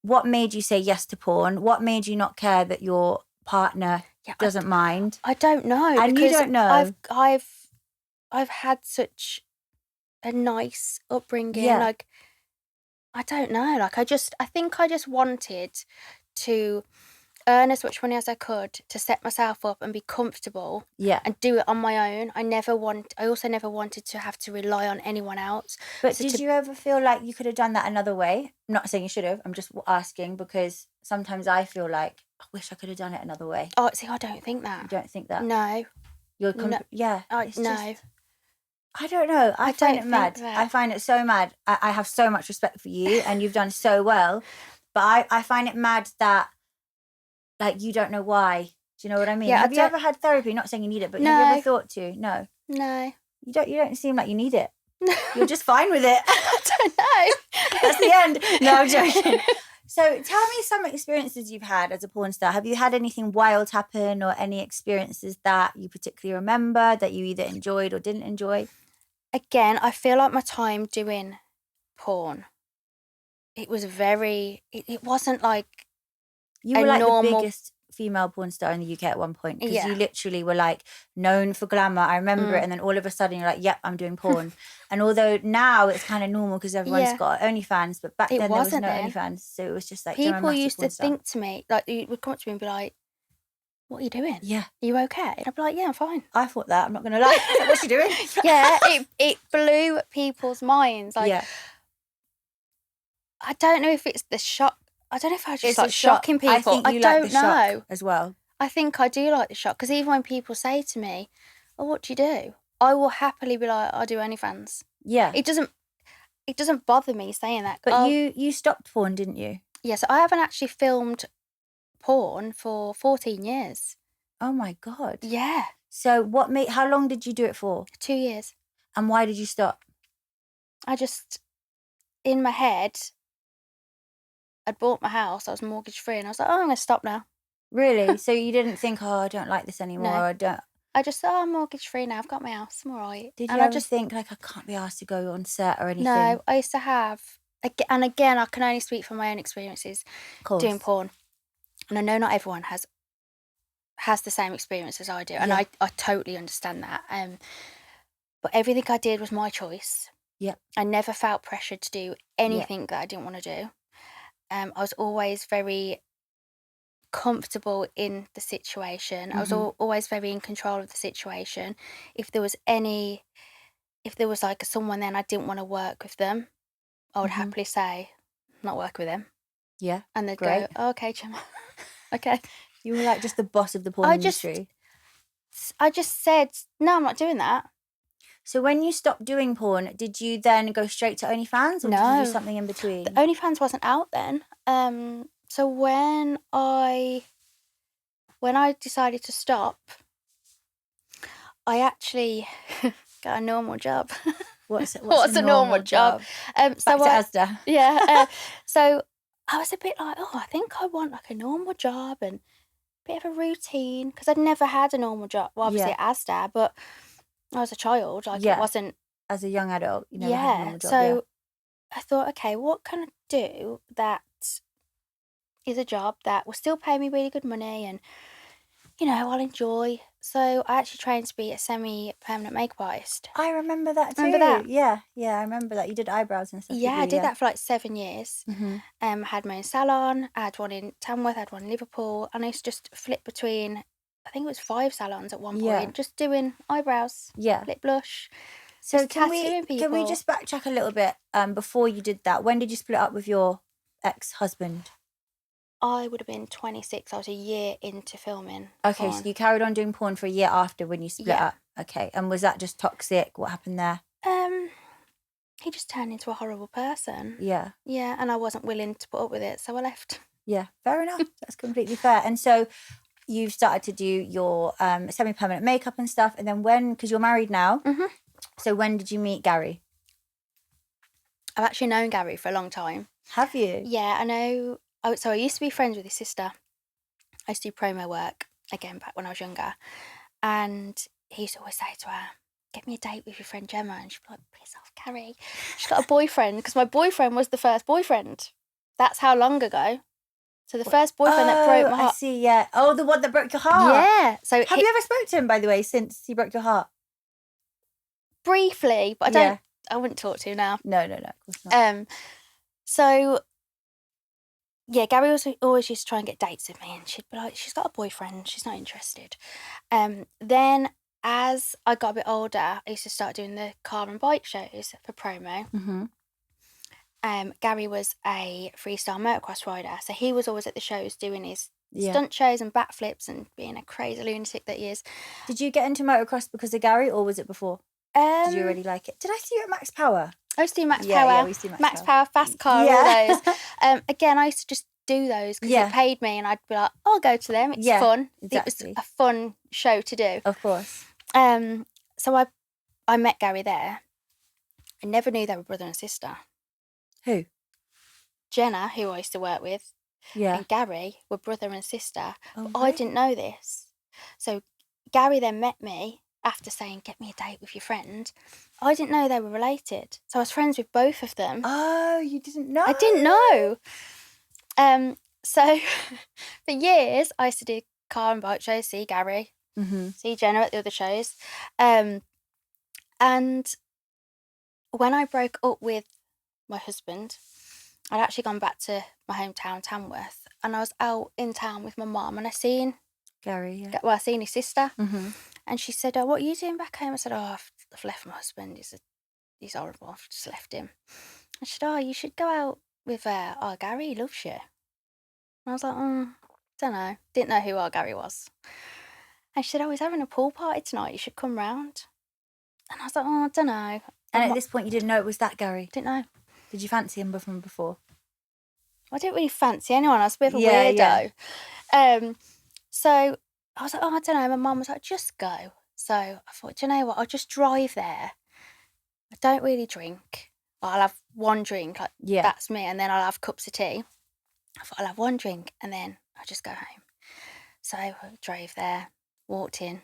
what made you say yes to porn, what made you not care that your partner doesn't mind. I don't know. And you don't know. I've had such a nice upbringing. Yeah. Like, I don't know. Like, I think I just wanted to earn as much money as I could to set myself up and be comfortable. Yeah. And do it on my own. I also never wanted to have to rely on anyone else. But did you ever feel like you could have done that another way? I'm not saying you should have. I'm just asking because sometimes I feel like I wish I could have done it another way. Oh, see, I don't think that. You don't think that? No. Yeah. No. I don't know. I find it mad. That. I find it so mad. I have so much respect for you and you've done so well. But I find it mad that like you don't know why. Do you know what I mean? Yeah, have you ever had therapy? Not saying you need it, but No. have you ever thought to? No. No. You don't seem like you need it. You're just fine with it. I don't know. That's the end. No, I'm joking. So tell me some experiences you've had as a porn star. Have you had anything wild happen or any experiences that you particularly remember that you either enjoyed or didn't enjoy? Again, I feel like my time doing porn, it was it wasn't like You were like normal... the biggest female porn star in the UK at one point because Yeah. you literally were like known for glamour. I remember it, and then all of a sudden you're like, "Yep, I'm doing porn." And although now it's kind of normal because everyone's got OnlyFans, but back then there was no OnlyFans, so it was just like people used to think to me like, you would come up to me and be like, "What are you doing? Yeah, are you okay?" And I'd be like, "Yeah, I'm fine." I thought that. I'm not gonna lie. What's she doing? Yeah, it blew people's minds. Like, yeah. I don't know if it's the shock. I don't know if I just It's like shocking people. I think you don't like the know shock as well. I think I do like the shock because even when people say to me, "Oh, what do you do?" I will happily be like, "I do OnlyFans." Yeah. It doesn't bother me saying that. But you stopped porn, didn't you? Yes, I haven't actually filmed porn for 14 years. Oh my God. Yeah. So how long did you do it for? 2 years. And why did you stop? I just, in my head, I'd bought my house, I was mortgage free, and I was like, "Oh, I'm going to stop now." Really? So you didn't think, "Oh, I don't like this anymore." No. I don't. I just thought, I'm mortgage free now, I've got my house, I'm all right. Did and you I ever just think like I can't be asked to go on set or anything? No, I used to have, and again, I can only speak from my own experiences doing porn, and I know not everyone has the same experience as I do, and I totally understand that. But everything I did was my choice. Yeah, I never felt pressured to do anything that I didn't want to do. I was always very comfortable in the situation. I was always very in control of the situation. If there was like someone then I didn't want to work with them, I would happily say, "I'm not working with them." Yeah. And they'd go, "Oh, okay, Gemma." Okay. You were like just the boss of the porn industry. I just said, "No, I'm not doing that." So when you stopped doing porn, did you then go straight to OnlyFans or did you do something in between? The OnlyFans wasn't out then. So when I decided to stop, I actually got a normal job. What's a normal job? Back to Asda. Yeah. So I was a bit like, "Oh, I think I want like a normal job and a bit of a routine," because I'd never had a normal job. Well, obviously at Asda, but I was a child. Like it wasn't as a young adult. You never had a normal job. So I thought, okay, what can I do that is a job that will still pay me really good money and, I'll enjoy. So I actually trained to be a semi-permanent makeup artist. I remember that too. Remember that? Yeah, I remember that. You did eyebrows and stuff. Yeah, I did that for like 7 years. Mm-hmm. Had my own salon. I had one in Tamworth, I had one in Liverpool, and I used to just flip between, I think it was 5 salons at one point, just doing eyebrows, lip blush. So can we just backtrack a little bit before you did that? When did you split up with your ex-husband? I would have been 26. I was a year into filming. Okay, porn. so you carried on doing porn for a year after when you split up. Okay, and was that just toxic? What happened there? He just turned into a horrible person. Yeah. Yeah, and I wasn't willing to put up with it, so I left. Yeah, fair enough. That's completely fair. And so you've started to do your semi-permanent makeup and stuff, and then because you're married now, so when did you meet Gary? I've actually known Gary for a long time. Have you? Yeah, I know. So I used to be friends with his sister. I used to do promo work, again, back when I was younger. And he used to always say to her, get me a date with your friend Gemma. And she'd be like, piss off, Carrie. She's got a boyfriend, because my boyfriend was the first boyfriend. That's how long ago. So the first boyfriend that broke my heart. I see, yeah. Oh, the one that broke your heart. Yeah. So have you ever spoke to him, by the way, since he broke your heart? Briefly, but I wouldn't talk to him now. No, of course not. So yeah, Gary always used to try and get dates with me, and she'd be like, she's got a boyfriend, she's not interested. Then as I got a bit older, I used to start doing the car and bike shows for promo. Mm-hmm. Gary was a freestyle motocross rider, so he was always at the shows doing his stunt shows and backflips and being a crazy lunatic that he is. Did you get into motocross because of Gary, or was it before? Did you already like it? Did I see you at Max Power? I used to do Max Power. Yeah, we used to do Max Power, Fast Car, all those. Again, I used to just do those because it paid me, and I'd be like, I'll go to them. It's fun. Exactly. It was a fun show to do. Of course. So I met Gary there. I never knew they were brother and sister. Who? Jenna, who I used to work with, and Gary were brother and sister. Oh, but I didn't know this. So Gary then met me after saying, get me a date with your friend. I didn't know they were related. So I was friends with both of them. Oh, you didn't know? I didn't know. So for years, I used to do car and bike shows, see Gary, see Jenna at the other shows. And when I broke up with my husband, I'd actually gone back to my hometown, Tamworth, and I was out in town with my mum, and I seen Gary, well, I seen his sister, and she said, oh, what are you doing back home? I said, oh, I've left my husband, he's horrible, I've just left him. And she said, oh, you should go out with our Gary, he loves you. And I was like, don't know, didn't know who our Gary was. And she said, oh, he's having a pool party tonight, you should come round. And I was like, oh, I don't know. And at this point, you didn't know it was that Gary? Didn't know. Did you fancy him from before? I didn't really fancy anyone. I was a bit of a weirdo. Yeah. So I was like, oh, I don't know. My mum was like, just go. So I thought, do you know what? I'll just drive there. I don't really drink. I'll have one drink. That's me. And then I'll have cups of tea. I thought, I'll have one drink and then I'll just go home. So I drove there, walked in.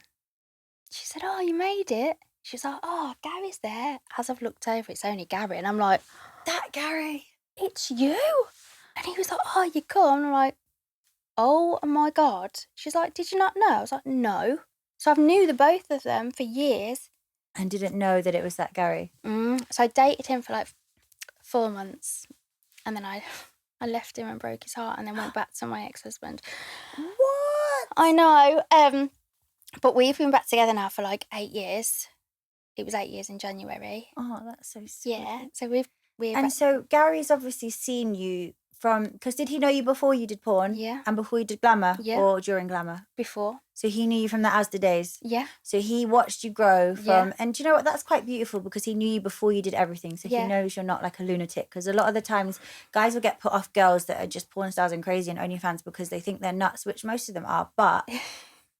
She said, oh, you made it. She was like, oh, Gary's there. As I've looked over, it's only Gary. And I'm like, that Gary? It's you? And he was like, oh, you come? And I'm like, oh my God. She's like, did you not know? I was like, no. So I've knew the both of them for years. And didn't know that it was that Gary? So I dated him for like 4 months. And then I left him and broke his heart and then went back to my ex-husband. What? I know. But we've been back together now for like 8 years. It was 8 years in January. Oh, that's so sweet. Yeah. So we're and so Gary's obviously seen you from, because did he know you before you did porn? Yeah. And before you did Glamour? Yeah. Or during Glamour? Before. So he knew you from the Asda days? Yeah. So he watched you grow from, and do you know what, that's quite beautiful because he knew you before you did everything. So he knows you're not like a lunatic, because a lot of the times guys will get put off girls that are just porn stars and crazy and OnlyFans because they think they're nuts, which most of them are, but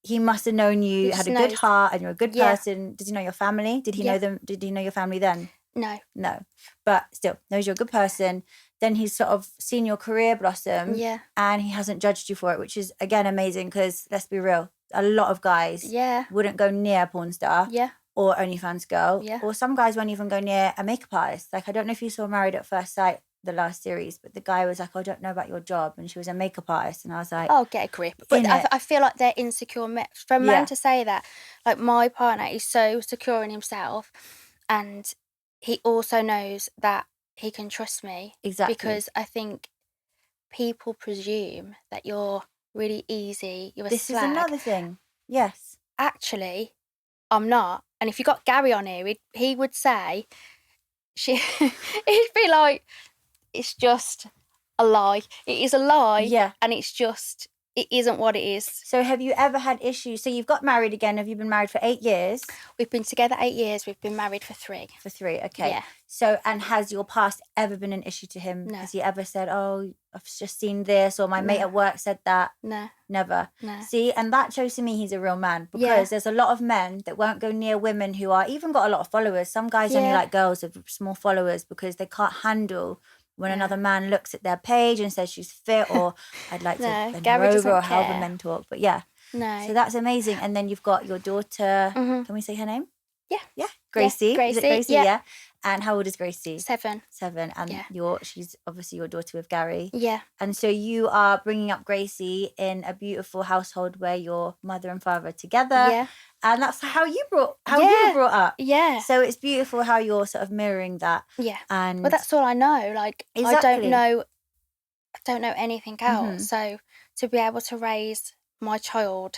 he must have known you had a good heart and you're a good person. Does he know your family? Did he know them? Did he know your family then? No. But still, knows you're a good person. Then he's sort of seen your career blossom. Yeah. And he hasn't judged you for it, which is, again, amazing because, let's be real, a lot of guys wouldn't go near a porn star or OnlyFans girl. Yeah. Or some guys won't even go near a makeup artist. Like, I don't know if you saw Married at First Sight, the last series, but the guy was like, oh, I don't know about your job, and she was a makeup artist, and I was like, oh, get a grip. But I feel like they're insecure. For a man to say that, like, my partner is so secure in himself, and he also knows that he can trust me. Exactly. Because I think people presume that you're really easy, you're a slag. This is another thing. Yes. Actually, I'm not. And if you got Gary on here, he would say, he'd be like, it's just a lie. It is a lie. Yeah. And it isn't what it is. So have you ever had issues? So you've got married again. Have you been married for 8 years? We've been together 8 years. We've been married for 3. For 3, okay. Yeah. So, and has your past ever been an issue to him? No. Has he ever said, oh, I've just seen this, or my mate at work said that? No. Never? No. See, and that shows to me he's a real man, because there's a lot of men that won't go near women who are even got a lot of followers. Some guys only like girls with small followers because they can't handle when another man looks at their page and says she's fit, or I'd like to bend her over, or however men talk. But no. So that's amazing. And then you've got your daughter. Can we say her name? Yeah. Gracie. Yeah, Is it Gracie, Gracie? yeah. Yeah. And how old is Gracie? 7. 7. And Yeah. she's obviously your daughter with Gary. Yeah. And so you are bringing up Gracie in a beautiful household where your mother and father are together. Yeah. And that's how you were brought up. Yeah. So it's beautiful how you're sort of mirroring that. Yeah. And well, that's all I know. Like, exactly. I don't know anything else. So to be able to raise my child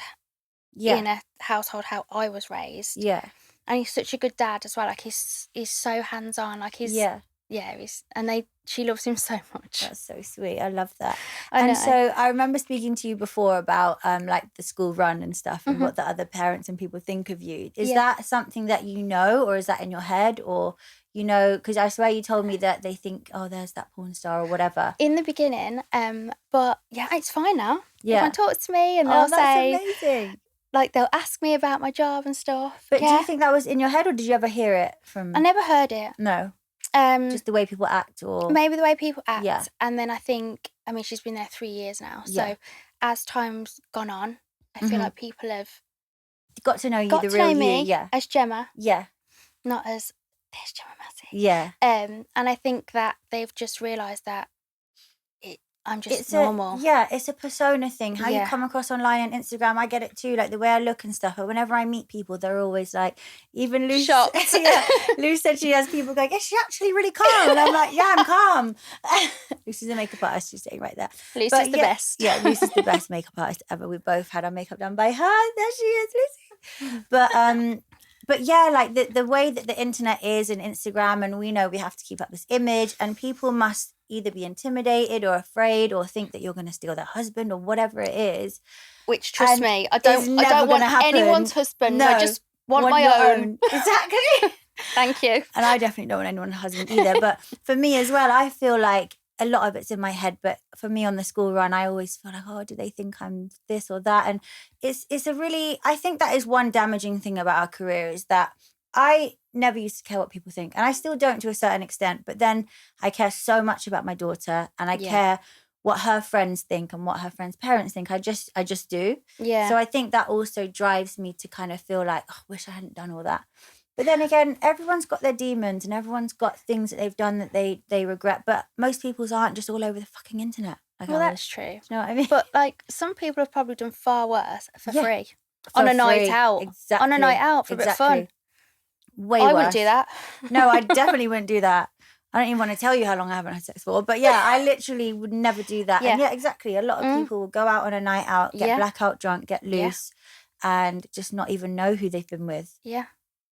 in a household how I was raised. Yeah. And he's such a good dad as well. Like, he's so hands-on. Like, she loves him so much. That's so sweet. I love that. I know. So I remember speaking to you before about like the school run and stuff and what the other parents and people think of you. Is that something that you know, or is that in your head, or you know, because I swear you told me that they think, oh, there's that porn star or whatever. In the beginning, but yeah, it's fine now. Yeah. Everyone talks to me and they'll say, amazing. Like, they'll ask me about my job and stuff. But do you think that was in your head, or did you ever hear it from? I never heard it. No. Just the way people act, or maybe the way people act. Yeah. And then I think, I mean, she's been there 3 years now. So as time's gone on, I feel like people have got to know you, the to real know me you. Yeah. as Gemma. Yeah. Not as this Gemma Massey. Yeah. And I think that they've just realised that I'm just normal. It's a persona thing. How you come across online and Instagram, I get it too, like the way I look and stuff. But whenever I meet people, they're always like, even Lou. Shocked. Lou said she has people going, is she actually really calm? And I'm like, yeah, I'm calm. Lucy's a makeup artist, she's sitting right there. Lucy's the best. Yeah, Lucy's the best makeup artist ever. We both had our makeup done by her. There she is, Lucy. But yeah, like the way that the internet is and Instagram, and we know we have to keep up this image, and people must either be intimidated or afraid or think that you're going to steal their husband or whatever it is. Which, trust me, I don't want anyone's husband. No, I just want my own. Exactly. Thank you. And I definitely don't want anyone's husband either. But for me as well, I feel like a lot of it's in my head. But for me on the school run, I always feel like, oh, do they think I'm this or that? And it's a really, I think that is one damaging thing about our career, is that I never used to care what people think. And I still don't to a certain extent. But then I care so much about my daughter, and I care what her friends think and what her friends' parents think. I just do. Yeah. So I think that also drives me to kind of feel like, oh, I wish I hadn't done all that. But then again, everyone's got their demons and everyone's got things that they've done that they regret. But most people's aren't just all over the fucking internet. Like, well, that's true. Do you know what I mean? But like, some people have probably done far worse for free. For on a free. Night out. Exactly. On a night out for a bit of fun. Way worse. I wouldn't do that. No, I definitely wouldn't do that. I don't even want to tell you how long I haven't had sex for. But yeah, I literally would never do that. Yeah. And yeah, exactly. A lot of people will go out on a night out, get blackout drunk, get loose, and just not even know who they've been with. Yeah.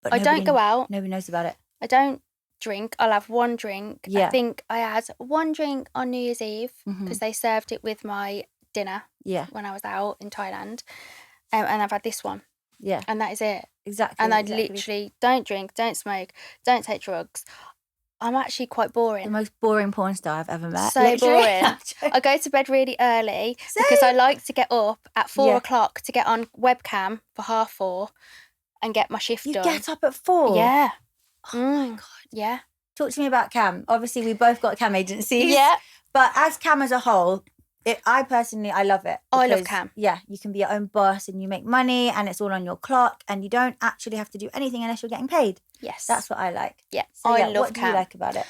But I don't go out. Nobody knows about it. I don't drink. I'll have one drink. Yeah. I think I had one drink on New Year's Eve because they served it with my dinner when I was out in Thailand. And I've had this one. Yeah. And that is it. Exactly. And I literally don't drink, don't smoke, don't take drugs. I'm actually quite boring. The most boring porn star I've ever met. So boring. I go to bed really early because I like to get up at 4 o'clock to get on Webcam for 4:30 and get my shift done. You get up at 4? Yeah. Oh my God. Yeah. Talk to me about Cam. Obviously, we both got Cam agencies. Yeah. But as Cam as a whole, I personally love it. I love Cam. Yeah, you can be your own boss and you make money and it's all on your clock and you don't actually have to do anything unless you're getting paid. Yes. That's what I like. Yeah, so, I love Cam. What do you like about it?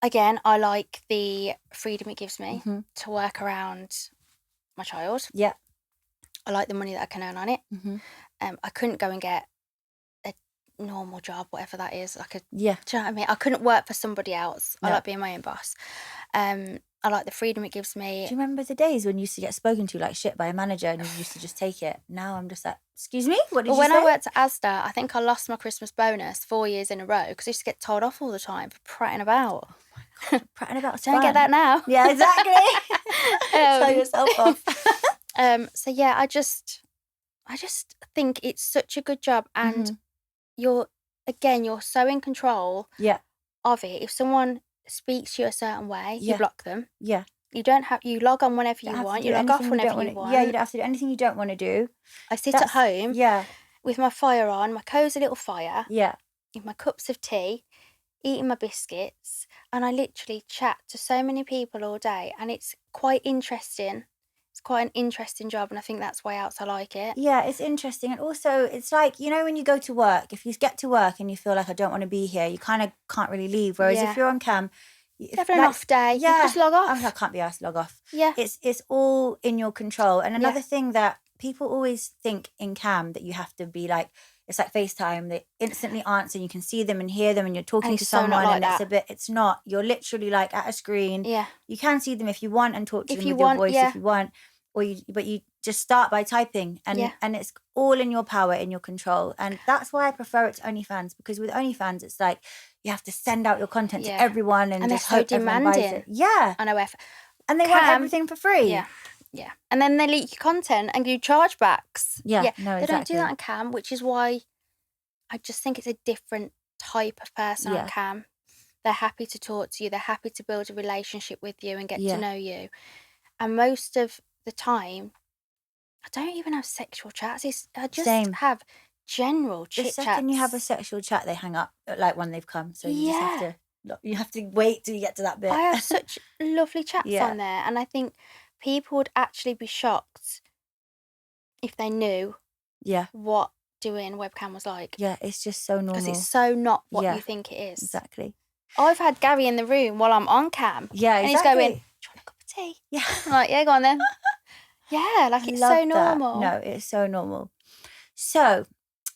Again, I like the freedom it gives me to work around my child. Yeah. I like the money that I can earn on it. I couldn't go and get a normal job, whatever that is. Do you know what I mean? I couldn't work for somebody else. I like being my own boss. I like the freedom it gives me. Do you remember the days when you used to get spoken to like shit by a manager and you used to just take it? Now I'm just like, excuse me? What did you say? When I worked at Asda, I think I lost my Christmas bonus 4 years in a row because I used to get told off all the time for prattling about. Oh my God, prattling about. Don't get that now. Yeah, exactly. Tell yourself off. So yeah, I just think it's such a good job, and you're so in control of it. If someone speaks to you a certain way, you block them. Yeah. You log on whenever you want. You log off whenever you want. Yeah, you don't have to do anything you don't want to do. I sit at home with my fire on, my cosy little fire. Yeah. With my cups of tea, eating my biscuits, and I literally chat to so many people all day, and it's quite interesting It's quite an interesting job, and I think that's why else I like it. Yeah, it's interesting. And also, it's like, you know, when you go to work, if you get to work and you feel like I don't want to be here, you kind of can't really leave. Whereas if you're on cam, if an off day, you can just log off. I can't be asked to log off. Yeah. It's all in your control. And another thing that people always think in cam that you have to be like, it's like FaceTime, they instantly answer, you can see them and hear them and you're talking to someone and it's not, you're literally like at a screen. Yeah. You can see them if you want and talk to them with your voice if you want, but you just start by typing and it's all in your power, in your control. And that's why I prefer it to OnlyFans, because with OnlyFans, it's like you have to send out your content to everyone and just hope everyone buys it. Yeah. I know. And they want everything for free. Yeah. Yeah. And then they leak your content and do chargebacks. Yeah. No, exactly. They don't do that on cam, which is why I just think it's a different type of person on cam. They're happy to talk to you. They're happy to build a relationship with you and get to know you. And most of the time, I don't even have sexual chats. I just have general chit-chats. The second you have a sexual chat, they hang up, like when they've come. So you just have to wait till you get to that bit. I have such lovely chats on there. And I think people would actually be shocked if they knew what doing webcam was like. Yeah, it's just so normal. Because it's so not what you think it is. Exactly. I've had Gary in the room while I'm on cam. Yeah, and he's going, do you want a cup of tea? Yeah. I'm like, yeah, go on then. Yeah, like it's so normal. No, it's so normal. So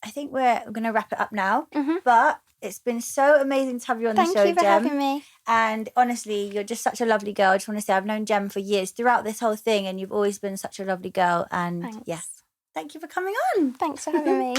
I think we're going to wrap it up now. But it's been so amazing to have you on the show, Gem. Thank you for having me. And honestly, you're just such a lovely girl. I just want to say I've known Gem for years throughout this whole thing, and you've always been such a lovely girl. And Thanks. thank you for coming on. Thanks for having me.